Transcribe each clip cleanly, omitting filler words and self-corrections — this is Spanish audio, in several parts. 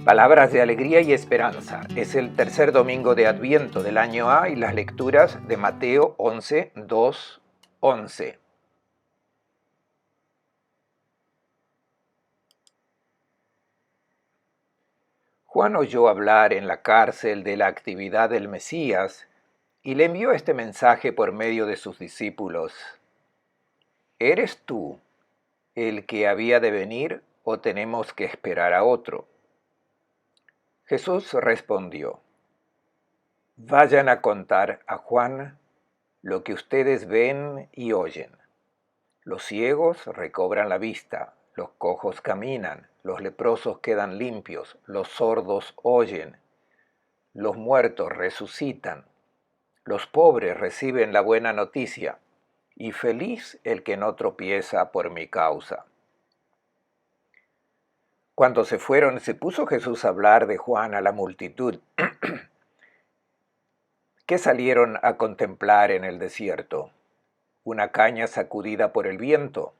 Palabras de alegría y esperanza. Es el tercer domingo de Adviento del año A y las lecturas de Mateo 11, 2, 11. Juan oyó hablar en la cárcel de la actividad del Mesías y le envió este mensaje por medio de sus discípulos. ¿Eres tú el que había de venir o tenemos que esperar a otro? Jesús respondió: Vayan a contar a Juan lo que ustedes ven y oyen. Los ciegos recobran la vista, los cojos caminan, los leprosos quedan limpios, los sordos oyen, los muertos resucitan, los pobres reciben la buena noticia, y feliz el que no tropieza por mi causa. Cuando se fueron, se puso Jesús a hablar de Juan a la multitud. ¿Qué salieron a contemplar en el desierto? ¿Una caña sacudida por el viento?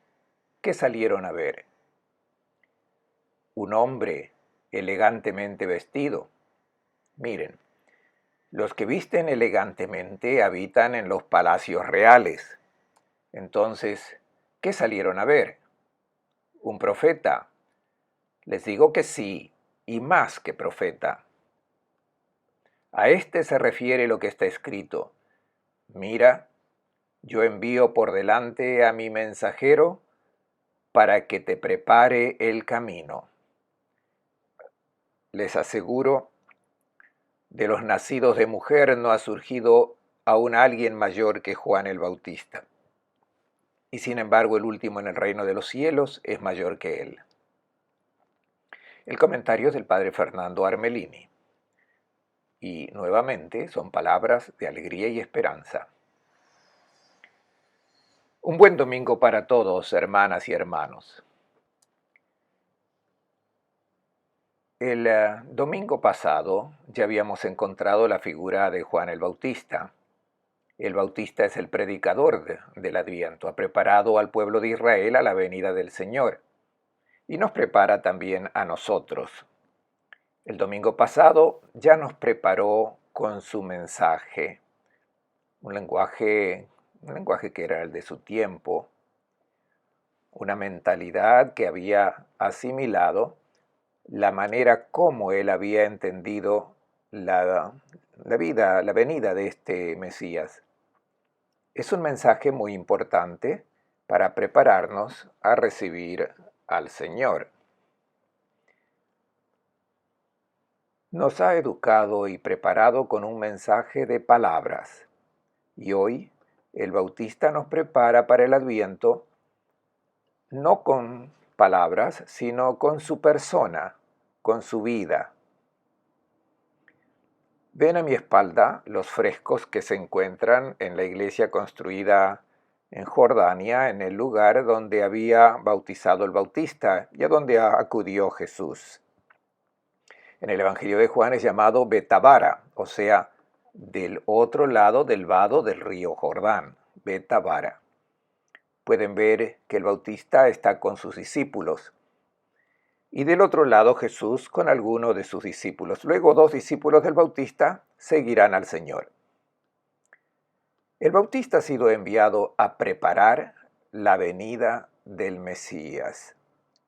¿Qué salieron a ver? Un hombre elegantemente vestido. Miren, los que visten elegantemente habitan en los palacios reales. Entonces, ¿qué salieron a ver? ¿Un profeta? Les digo que sí, y más que profeta. A este se refiere lo que está escrito. Mira, yo envío por delante a mi mensajero para que te prepare el camino. Les aseguro, de los nacidos de mujer no ha surgido aún alguien mayor que Juan el Bautista. Y sin embargo el último en el reino de los cielos es mayor que él. El comentario es del padre Fernando Armelini. Y nuevamente son palabras de alegría y esperanza. Un buen domingo para todos, hermanas y hermanos. El domingo pasado ya habíamos encontrado la figura de Juan el Bautista. El Bautista es el predicador del Adviento, ha preparado al pueblo de Israel a la venida del Señor y nos prepara también a nosotros. El domingo pasado ya nos preparó con su mensaje, un lenguaje que era el de su tiempo, una mentalidad que había asimilado la manera como él había entendido la venida de este Mesías. Es un mensaje muy importante para prepararnos a recibir al Señor. Nos ha educado y preparado con un mensaje de palabras. Y hoy el Bautista nos prepara para el Adviento no con palabras, sino con su persona, con su vida. Ven a mi espalda los frescos que se encuentran en la iglesia construida en Jordania, en el lugar donde había bautizado el Bautista y a donde acudió Jesús. En el Evangelio de Juan es llamado Betabara, o sea, del otro lado del vado del río Jordán, Betabara. Pueden ver que el Bautista está con sus discípulos. Y del otro lado Jesús con alguno de sus discípulos. Luego 2 discípulos del Bautista seguirán al Señor. El Bautista ha sido enviado a preparar la venida del Mesías.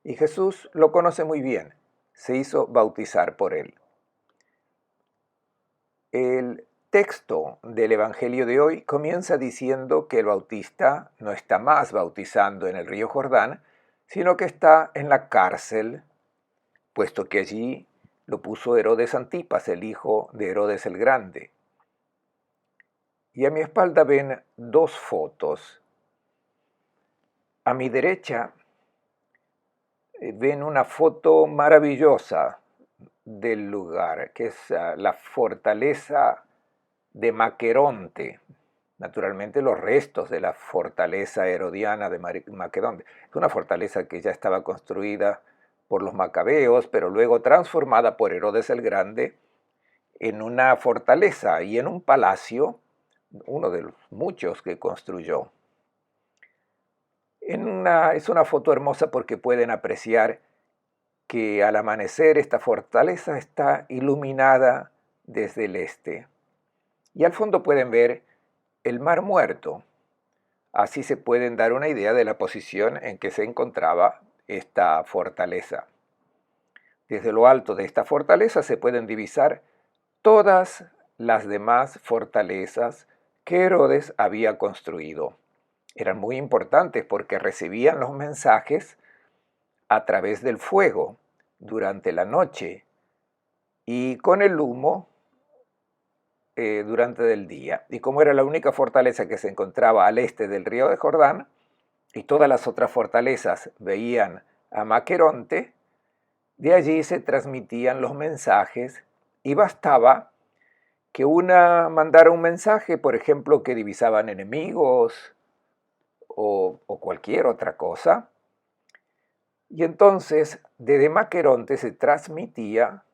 Y Jesús lo conoce muy bien. Se hizo bautizar por él. El texto del Evangelio de hoy comienza diciendo que el Bautista no está más bautizando en el río Jordán, sino que está en la cárcel, puesto que allí lo puso Herodes Antipas, el hijo de Herodes el Grande. Y a mi espalda ven 2 fotos. A mi derecha ven una foto maravillosa del lugar, que es la fortaleza de Maqueronte. Naturalmente los restos de la fortaleza herodiana de Maqueronte. Es una fortaleza que ya estaba construida por los macabeos, pero luego transformada por Herodes el Grande en una fortaleza y en un palacio, uno de los muchos que construyó. Es una foto hermosa porque pueden apreciar que al amanecer esta fortaleza está iluminada desde el este. Y al fondo pueden ver el Mar Muerto. Así se pueden dar una idea de la posición en que se encontraba esta fortaleza. Desde lo alto de esta fortaleza se pueden divisar todas las demás fortalezas que Herodes había construido. Eran muy importantes porque recibían los mensajes a través del fuego durante la noche y con el humo durante el día. Y como era la única fortaleza que se encontraba al este del río de Jordán, y todas las otras fortalezas veían a Maqueronte, de allí se transmitían los mensajes y bastaba que una mandara un mensaje, por ejemplo, que divisaban enemigos o cualquier otra cosa, y entonces desde Maqueronte se transmitía,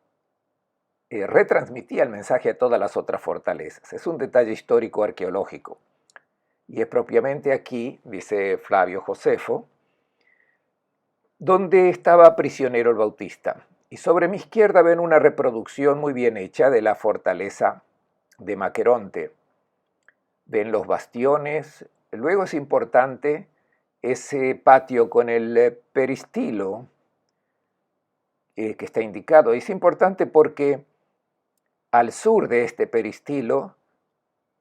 retransmitía el mensaje a todas las otras fortalezas. Es un detalle histórico arqueológico. Y es propiamente aquí, dice Flavio Josefo, donde estaba prisionero el Bautista. Y sobre mi izquierda ven una reproducción muy bien hecha de la fortaleza de Maqueronte. Ven los bastiones. Luego es importante ese patio con el peristilo que está indicado. Es importante porque al sur de este peristilo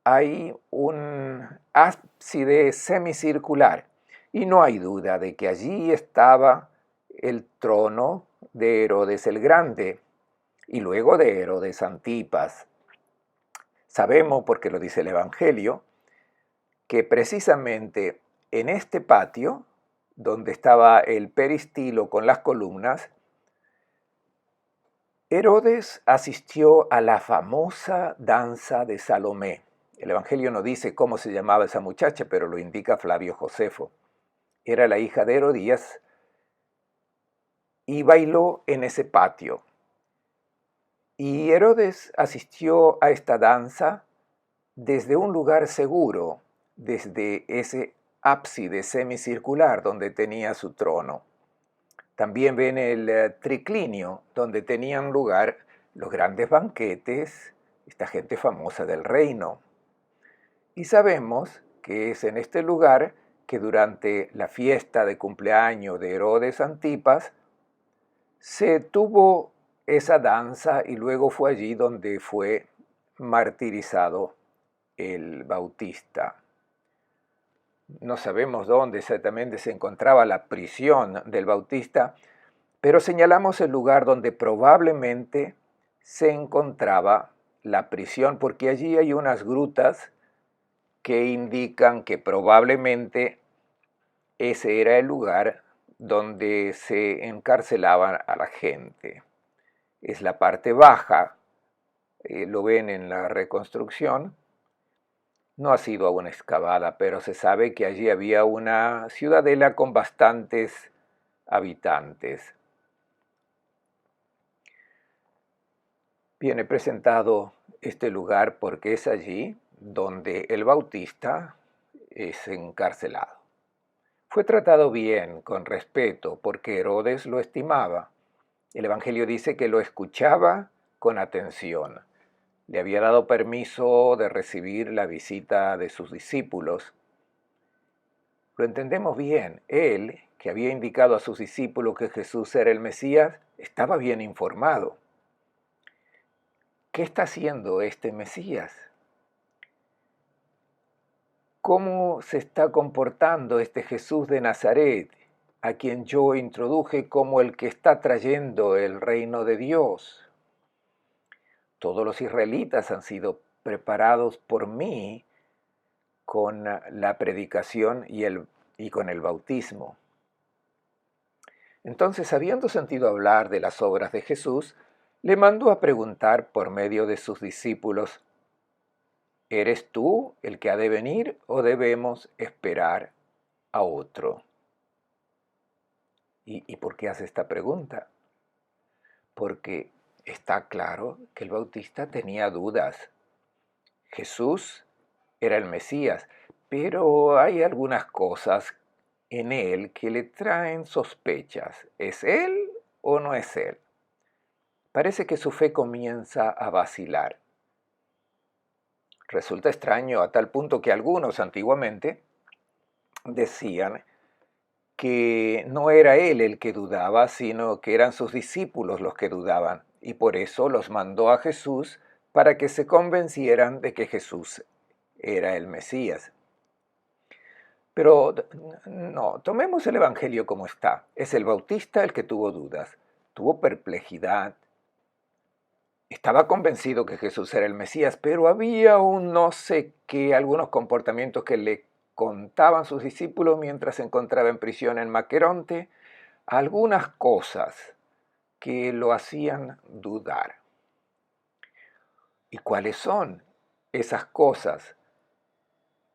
hay un ábside semicircular y no hay duda de que allí estaba el trono de Herodes el Grande y luego de Herodes Antipas. Sabemos, porque lo dice el Evangelio, que precisamente en este patio, donde estaba el peristilo con las columnas, Herodes asistió a la famosa danza de Salomé. El Evangelio no dice cómo se llamaba esa muchacha, pero lo indica Flavio Josefo. Era la hija de Herodías y bailó en ese patio. Y Herodes asistió a esta danza desde un lugar seguro, desde ese ábside semicircular donde tenía su trono. También ven el triclinio, donde tenían lugar los grandes banquetes, esta gente famosa del reino. Y sabemos que es en este lugar que durante la fiesta de cumpleaños de Herodes Antipas se tuvo esa danza y luego fue allí donde fue martirizado el Bautista. No sabemos dónde exactamente se encontraba la prisión del Bautista, pero señalamos el lugar donde probablemente se encontraba la prisión, porque allí hay unas grutas que indican que probablemente ese era el lugar donde se encarcelaban a la gente. Es la parte baja, lo ven en la reconstrucción. No ha sido aún excavada, pero se sabe que allí había una ciudadela con bastantes habitantes. Viene presentado este lugar porque es allí donde el Bautista es encarcelado. Fue tratado bien, con respeto, porque Herodes lo estimaba. El Evangelio dice que lo escuchaba con atención. Le había dado permiso de recibir la visita de sus discípulos. Lo entendemos bien. Él, que había indicado a sus discípulos que Jesús era el Mesías, estaba bien informado. ¿Qué está haciendo este Mesías? ¿Cómo se está comportando este Jesús de Nazaret, a quien yo introduje como el que está trayendo el reino de Dios? Todos los israelitas han sido preparados por mí con la predicación y con el bautismo. Entonces, habiendo sentido hablar de las obras de Jesús, le mandó a preguntar por medio de sus discípulos: ¿eres tú el que ha de venir o debemos esperar a otro? ¿Y por qué hace esta pregunta? Porque está claro que el Bautista tenía dudas. Jesús era el Mesías, pero hay algunas cosas en él que le traen sospechas. ¿Es él o no es Él? Parece que su fe comienza a vacilar. Resulta extraño a tal punto que algunos antiguamente decían que no era él el que dudaba, sino que eran sus discípulos los que dudaban, y por eso los mandó a Jesús para que se convencieran de que Jesús era el Mesías. Pero no, tomemos el Evangelio como está. Es el Bautista el que tuvo dudas, tuvo perplejidad. Estaba convencido que Jesús era el Mesías, pero había un no sé qué, algunos comportamientos que le contaban sus discípulos mientras se encontraba en prisión en Maqueronte, algunas cosas que lo hacían dudar. ¿Y cuáles son esas cosas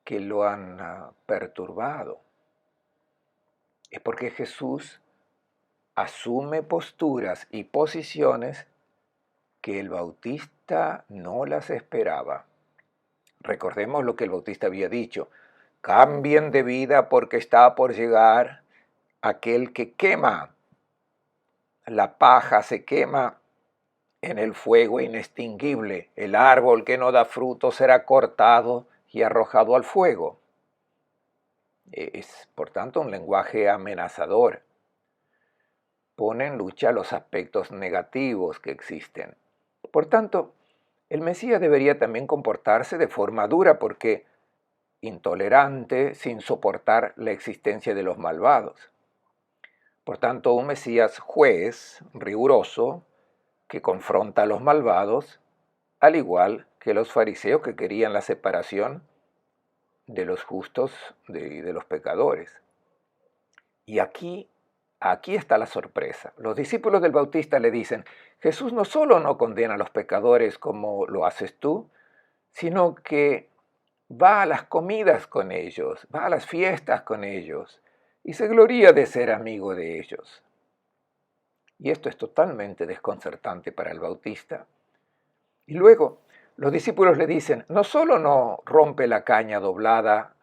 que lo han perturbado? Es porque Jesús asume posturas y posiciones que el Bautista no las esperaba. Recordemos lo que el Bautista había dicho: cambien de vida porque está por llegar aquel que quema. La paja se quema en el fuego inextinguible. El árbol que no da fruto será cortado y arrojado al fuego. Es, por tanto, un lenguaje amenazador. Pone en lucha los aspectos negativos que existen. Por tanto, el Mesías debería también comportarse de forma dura porque intolerante, sin soportar la existencia de los malvados. Por tanto, un Mesías juez, riguroso, que confronta a los malvados, al igual que los fariseos que querían la separación de los justos y de los pecadores. Y aquí está la sorpresa. Los discípulos del Bautista le dicen: Jesús no solo no condena a los pecadores como lo haces tú, sino que va a las comidas con ellos, va a las fiestas con ellos y se gloría de ser amigo de ellos. Y esto es totalmente desconcertante para el Bautista. Y luego los discípulos le dicen: no solo no rompe la caña doblada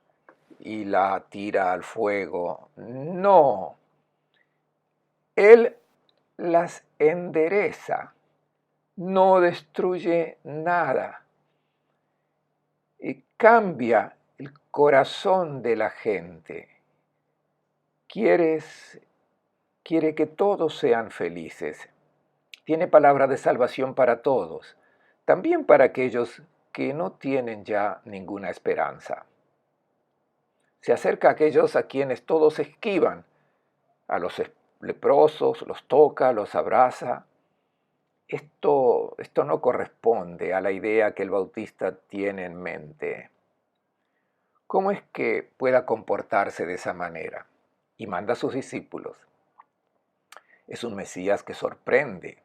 y la tira al fuego, no, Él las endereza, no destruye nada y cambia el corazón de la gente. Quiere que todos sean felices. Tiene palabra de salvación para todos, también para aquellos que no tienen ya ninguna esperanza. Se acerca a aquellos a quienes todos esquivan, a los leprosos, los toca, los abraza. Esto no corresponde a la idea que el Bautista tiene en mente. ¿Cómo es que pueda comportarse de esa manera? Y manda a sus discípulos. Es un Mesías que sorprende.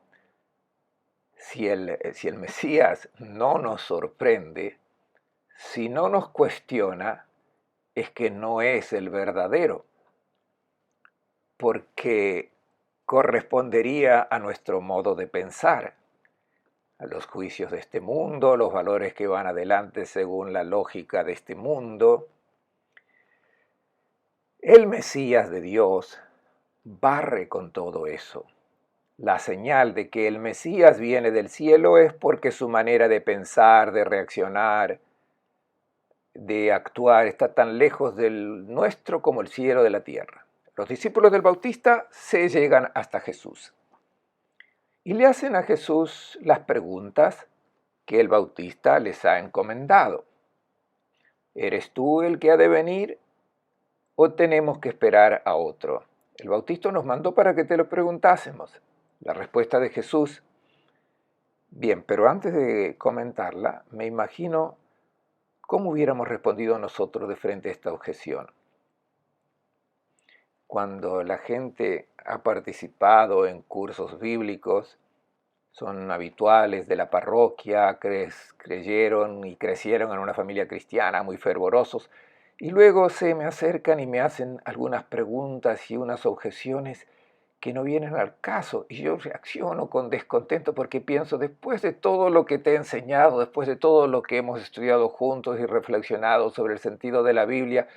Si el Mesías no nos sorprende, si no nos cuestiona, es que no es el verdadero, porque correspondería a nuestro modo de pensar, a los juicios de este mundo, los valores que van adelante según la lógica de este mundo. El Mesías de Dios barre con todo eso. La señal de que el Mesías viene del cielo es porque su manera de pensar, de reaccionar, de actuar está tan lejos del nuestro como el cielo de la tierra. Los discípulos del Bautista se llegan hasta Jesús y le hacen a Jesús las preguntas que el Bautista les ha encomendado. ¿Eres tú el que ha de venir o tenemos que esperar a otro? El Bautista nos mandó para que te lo preguntásemos. La respuesta de Jesús: bien, pero antes de comentarla, me imagino cómo hubiéramos respondido nosotros de frente a esta objeción. Cuando la gente ha participado en cursos bíblicos, son habituales de la parroquia, creyeron y crecieron en una familia cristiana, muy fervorosos, y luego se me acercan y me hacen algunas preguntas y unas objeciones que no vienen al caso, y yo reacciono con descontento porque pienso: después de todo lo que te he enseñado, después de todo lo que hemos estudiado juntos y reflexionado sobre el sentido de la Biblia,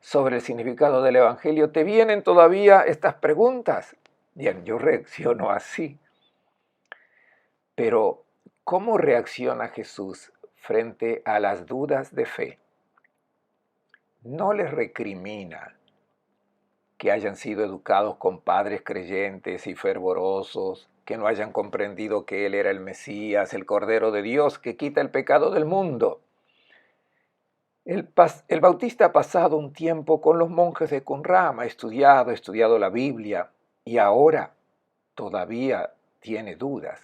sobre el significado del Evangelio, ¿te vienen todavía estas preguntas? Bien, yo reacciono así, pero ¿cómo reacciona Jesús frente a las dudas de fe? No les recrimina que hayan sido educados con padres creyentes y fervorosos, que no hayan comprendido que Él era el Mesías, el Cordero de Dios que quita el pecado del mundo. El Bautista ha pasado un tiempo con los monjes de Qumran, ha estudiado la Biblia y ahora todavía tiene dudas.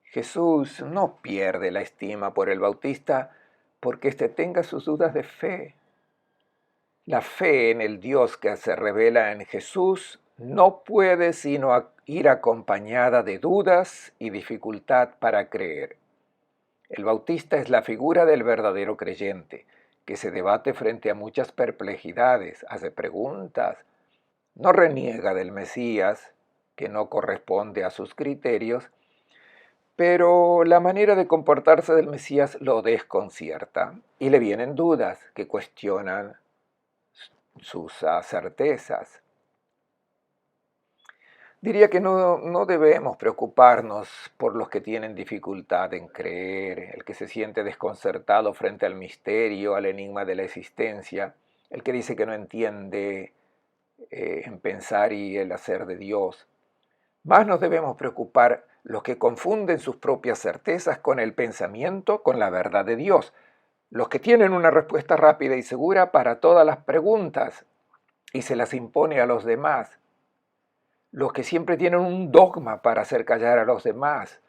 Jesús no pierde la estima por el Bautista porque éste tenga sus dudas de fe. La fe en el Dios que se revela en Jesús no puede sino ir acompañada de dudas y dificultad para creer. El Bautista es la figura del verdadero creyente, que se debate frente a muchas perplejidades, hace preguntas, no reniega del Mesías, que no corresponde a sus criterios, pero la manera de comportarse del Mesías lo desconcierta y le vienen dudas que cuestionan sus certezas. Diría que no debemos preocuparnos por los que tienen dificultad en creer, el que se siente desconcertado frente al misterio, al enigma de la existencia, el que dice que no entiende en pensar y el hacer de Dios. Más nos debemos preocupar los que confunden sus propias certezas con el pensamiento, con la verdad de Dios, los que tienen una respuesta rápida y segura para todas las preguntas y se las impone a los demás, los que siempre tienen un dogma para hacer callar a los demás,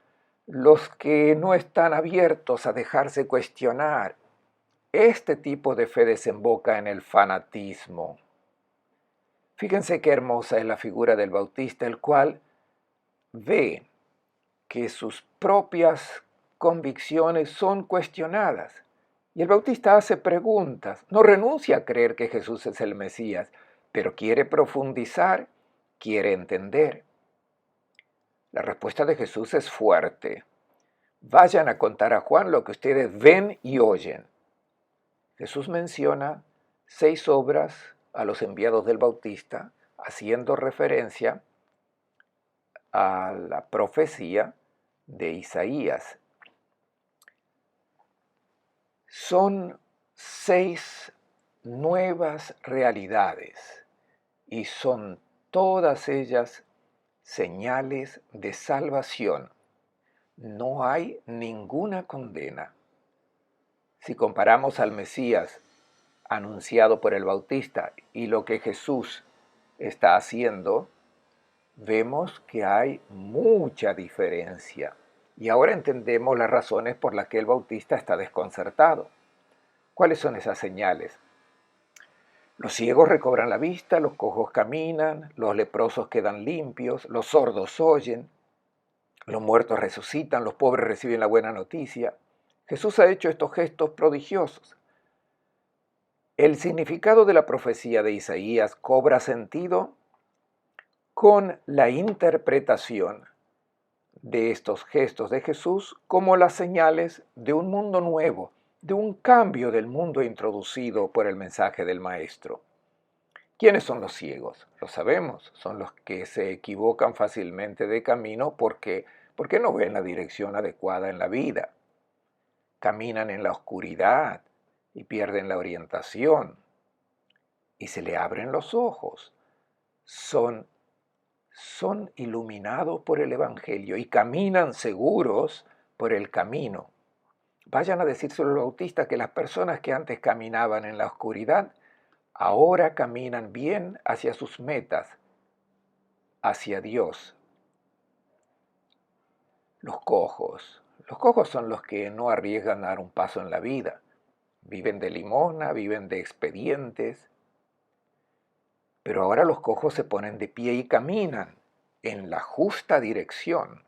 los que no están abiertos a dejarse cuestionar. Este tipo de fe desemboca en el fanatismo. Fíjense qué hermosa es la figura del Bautista, el cual ve que sus propias convicciones son cuestionadas. Y el Bautista hace preguntas, no renuncia a creer que Jesús es el Mesías, pero quiere profundizar, quiere entender. La respuesta de Jesús es fuerte. Vayan a contar a Juan lo que ustedes ven y oyen. Jesús menciona 6 obras a los enviados del Bautista, haciendo referencia a la profecía de Isaías. Son 6 nuevas realidades y son todas ellas señales de salvación. No hay ninguna condena. Si comparamos al Mesías anunciado por el Bautista y lo que Jesús está haciendo, vemos que hay mucha diferencia. Y ahora entendemos las razones por las que el Bautista está desconcertado. ¿Cuáles son esas señales? Los ciegos recobran la vista, los cojos caminan, los leprosos quedan limpios, los sordos oyen, los muertos resucitan, los pobres reciben la buena noticia. Jesús ha hecho estos gestos prodigiosos. El significado de la profecía de Isaías cobra sentido con la interpretación de estos gestos de Jesús como las señales de un mundo nuevo, de un cambio del mundo introducido por el mensaje del Maestro. ¿Quiénes son los ciegos? Lo sabemos, son los que se equivocan fácilmente de camino porque no ven la dirección adecuada en la vida. Caminan en la oscuridad y pierden la orientación y se le abren los ojos. Son iluminados por el Evangelio y caminan seguros por el camino. Vayan a decírselo al Bautista que las personas que antes caminaban en la oscuridad, ahora caminan bien hacia sus metas, hacia Dios. Los cojos. Los cojos son los que no arriesgan a dar un paso en la vida. Viven de limosna, viven de expedientes. Pero ahora los cojos se ponen de pie y caminan en la justa dirección.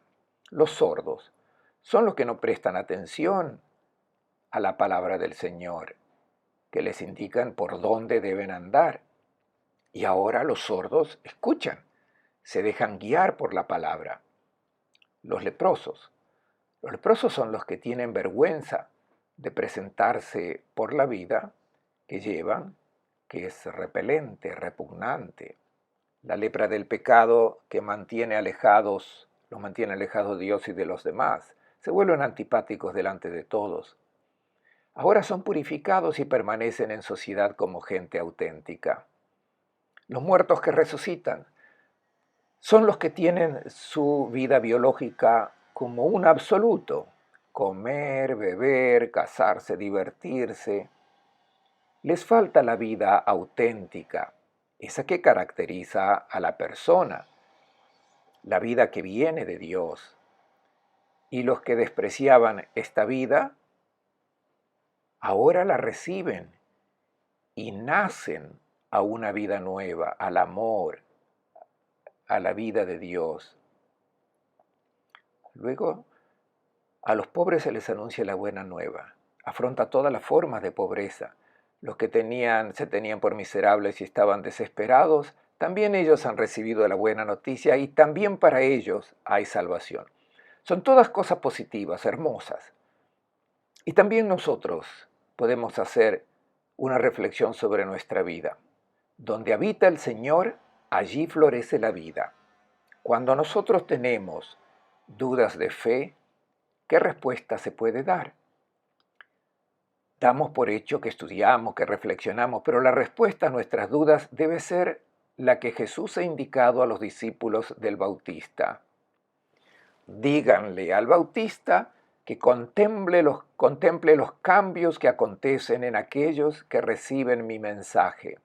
Los sordos son los que no prestan atención a la palabra del Señor, que les indican por dónde deben andar. Y ahora los sordos escuchan, se dejan guiar por la palabra. Los leprosos. Los leprosos son los que tienen vergüenza de presentarse por la vida que llevan, que es repelente, repugnante. La lepra del pecado que los mantiene alejados de Dios y de los demás. Se vuelven antipáticos delante de todos. Ahora son purificados y permanecen en sociedad como gente auténtica. Los muertos que resucitan son los que tienen su vida biológica como un absoluto. Comer, beber, casarse, divertirse. Les falta la vida auténtica, esa que caracteriza a la persona, la vida que viene de Dios. Y los que despreciaban esta vida, ahora la reciben y nacen a una vida nueva, al amor, a la vida de Dios. Luego, a los pobres se les anuncia la buena nueva. Afronta todas las formas de pobreza. Los que se tenían por miserables y estaban desesperados, también ellos han recibido la buena noticia y también para ellos hay salvación. Son todas cosas positivas, hermosas. Y también nosotros podemos hacer una reflexión sobre nuestra vida. Donde habita el Señor, allí florece la vida. Cuando nosotros tenemos dudas de fe, ¿qué respuesta se puede dar? Damos por hecho que estudiamos, que reflexionamos, pero la respuesta a nuestras dudas debe ser la que Jesús ha indicado a los discípulos del Bautista. Díganle al Bautista que contemple los cambios que acontecen en aquellos que reciben mi mensaje,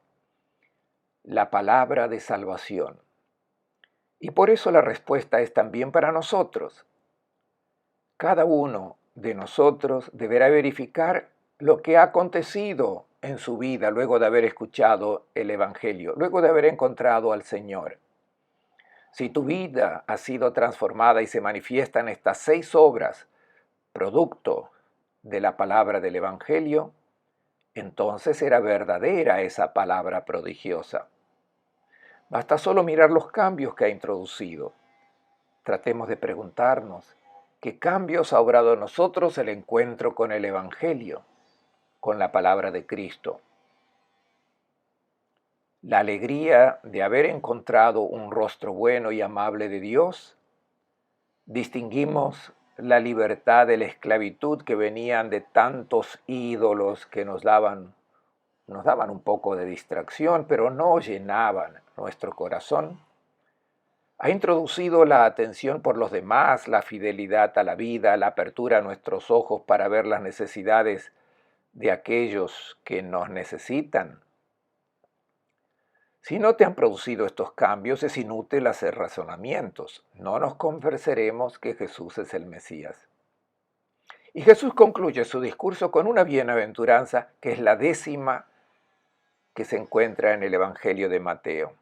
la palabra de salvación. Y por eso la respuesta es también para nosotros. Cada uno de nosotros deberá verificar lo que ha acontecido en su vida luego de haber escuchado el Evangelio, luego de haber encontrado al Señor. Si tu vida ha sido transformada y se manifiestan estas 6 obras, producto de la palabra del Evangelio, entonces será verdadera esa palabra prodigiosa. Basta solo mirar los cambios que ha introducido. Tratemos de preguntarnos, ¿qué cambios ha obrado en nosotros el encuentro con el Evangelio, con la palabra de Cristo? La alegría de haber encontrado un rostro bueno y amable de Dios. Distinguimos la libertad de la esclavitud que venían de tantos ídolos que nos daban un poco de distracción, pero no llenaban nuestro corazón. Ha introducido la atención por los demás, la fidelidad a la vida, la apertura a nuestros ojos para ver las necesidades de aquellos que nos necesitan. Si no te han producido estos cambios, es inútil hacer razonamientos. No nos convenceremos que Jesús es el Mesías. Y Jesús concluye su discurso con una bienaventuranza que es la 10ª que se encuentra en el Evangelio de Mateo.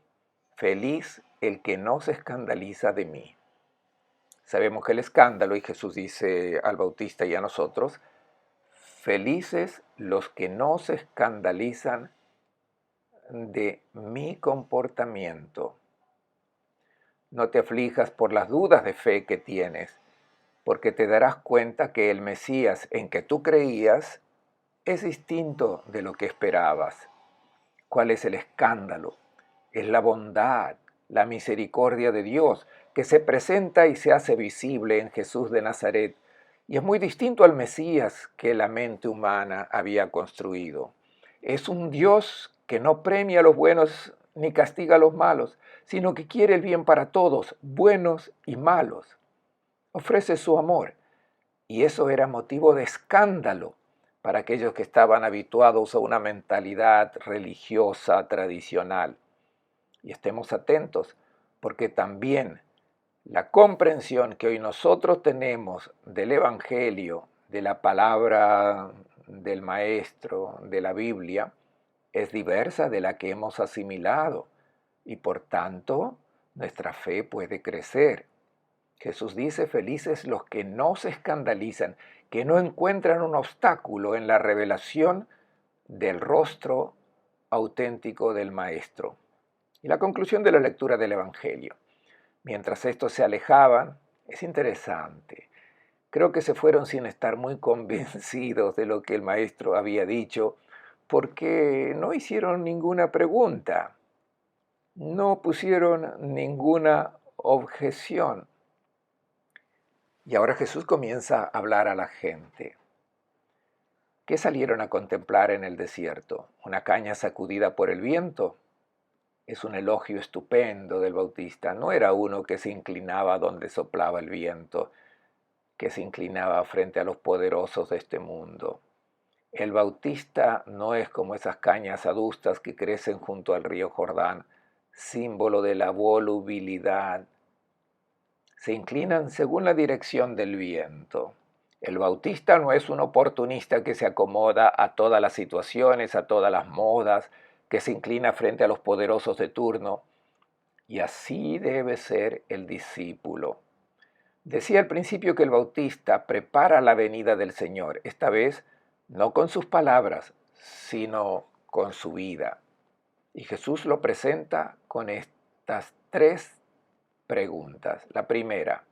Feliz el que no se escandaliza de mí. Sabemos que el escándalo, y Jesús dice al Bautista y a nosotros, felices los que no se escandalizan de mi comportamiento. No te aflijas por las dudas de fe que tienes, porque te darás cuenta que el Mesías en que tú creías es distinto de lo que esperabas. ¿Cuál es el escándalo? Es la bondad, la misericordia de Dios, que se presenta y se hace visible en Jesús de Nazaret, y es muy distinto al Mesías que la mente humana había construido. Es un Dios que no premia a los buenos ni castiga a los malos, sino que quiere el bien para todos, buenos y malos. Ofrece su amor, y eso era motivo de escándalo para aquellos que estaban habituados a una mentalidad religiosa tradicional. Y estemos atentos, porque también la comprensión que hoy nosotros tenemos del Evangelio, de la palabra del Maestro, de la Biblia, es diversa de la que hemos asimilado y por tanto nuestra fe puede crecer. Jesús dice, felices los que no se escandalizan, que no encuentran un obstáculo en la revelación del rostro auténtico del Maestro. Y la conclusión de la lectura del Evangelio. Mientras estos se alejaban, es interesante. Creo que se fueron sin estar muy convencidos de lo que el Maestro había dicho, porque no hicieron ninguna pregunta. no pusieron ninguna objeción. Y ahora Jesús comienza a hablar a la gente. ¿Qué salieron a contemplar en el desierto? ¿Una caña sacudida por el viento? Es un elogio estupendo del Bautista. No era uno que se inclinaba donde soplaba el viento, que se inclinaba frente a los poderosos de este mundo. El Bautista no es como esas cañas adustas que crecen junto al río Jordán, símbolo de la volubilidad. Se inclinan según la dirección del viento. El Bautista no es un oportunista que se acomoda a todas las situaciones, a todas las modas, que se inclina frente a los poderosos de turno. Y así debe ser el discípulo. Decía al principio que el Bautista prepara la venida del Señor, esta vez no con sus palabras, sino con su vida. Y Jesús lo presenta con estas tres preguntas. La primera,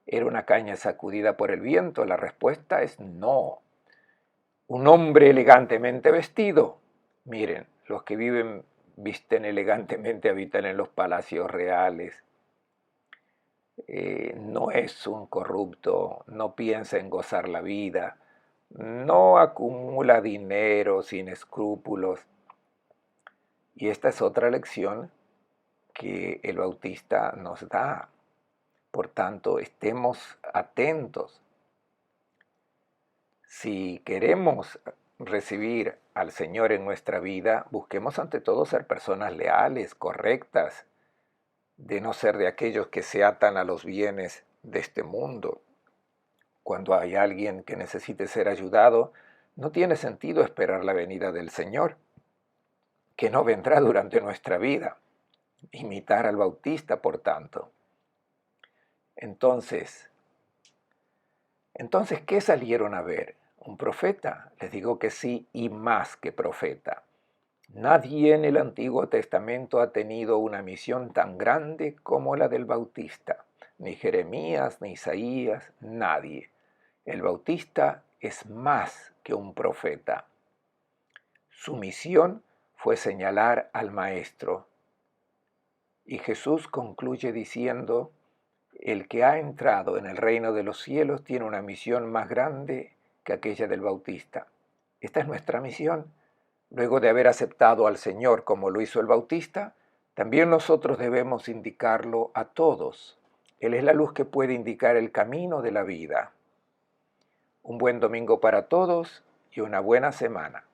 ¿era una caña sacudida por el viento? La respuesta es no. ¿Un hombre elegantemente vestido? Miren, los que visten elegantemente, habitan en los palacios reales. No es un corrupto, no piensa en gozar la vida, no acumula dinero sin escrúpulos. Y esta es otra lección que el Bautista nos da. Por tanto, estemos atentos. Si queremos recibir al Señor en nuestra vida, busquemos ante todo ser personas leales, correctas, de no ser de aquellos que se atan a los bienes de este mundo. Cuando hay alguien que necesite ser ayudado, no tiene sentido esperar la venida del Señor, que no vendrá durante nuestra vida. Imitar al Bautista, por tanto. Entonces, ¿qué salieron a ver? ¿Un profeta? Les digo que sí, y más que profeta. Nadie en el Antiguo Testamento ha tenido una misión tan grande como la del Bautista. Ni Jeremías, ni Isaías, nadie. El Bautista es más que un profeta. Su misión fue señalar al Maestro. Y Jesús concluye diciendo, el que ha entrado en el reino de los cielos tiene una misión más grande que aquella del Bautista. Esta es nuestra misión. Luego de haber aceptado al Señor como lo hizo el Bautista, también nosotros debemos indicarlo a todos. Él es la luz que puede indicar el camino de la vida. Un buen domingo para todos y una buena semana.